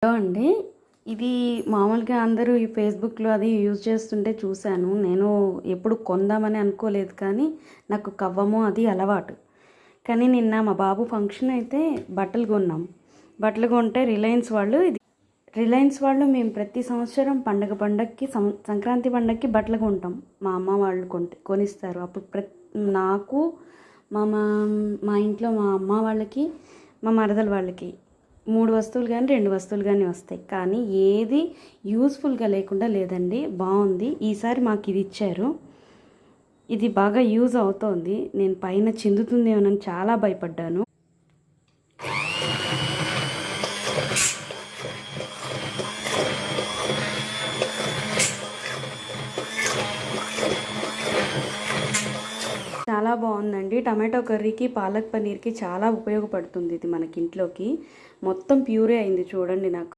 Hello అండి. ఇది మామూలుగా అందరూ ఈ ఫేస్బుక్లో అది యూజ్ చేస్తుంటే చూశాను. నేను ఎప్పుడు కొందామని అనుకోలేదు, కానీ నాకు కవ్వము అది అలవాటు. కానీ నిన్న మా బాబు ఫంక్షన్ అయితే బట్టలు కొన్నాం. బట్టలు కొంటే రిలయన్స్ వాళ్ళు మేము ప్రతి సంవత్సరం పండగకి సంక్రాంతి పండగకి బట్టలు కొంటాం. మా అమ్మ వాళ్ళు కొనిస్తారు. అప్పుడు నాకు మా ఇంట్లో మా అమ్మ వాళ్ళకి, మా మరదల వాళ్ళకి 3 వస్తువులు కానీ 2 వస్తువులు కానీ వస్తాయి. కానీ ఏది యూస్ఫుల్గా లేకుండా లేదండి. బాగుంది. ఈసారి మాకు ఇది ఇచ్చారు. ఇది బాగా యూజ్ అవుతోంది. నేను పైన చిందుతుందేమోనని చాలా భయపడ్డాను. చాలా బాగుందండి. టమాటో కర్రీకి, పాలక్ పన్నీర్కి చాలా ఉపయోగపడుతుంది ఇది మనకి ఇంట్లోకి. మొత్తం ప్యూరే అయింది చూడండి. నాకు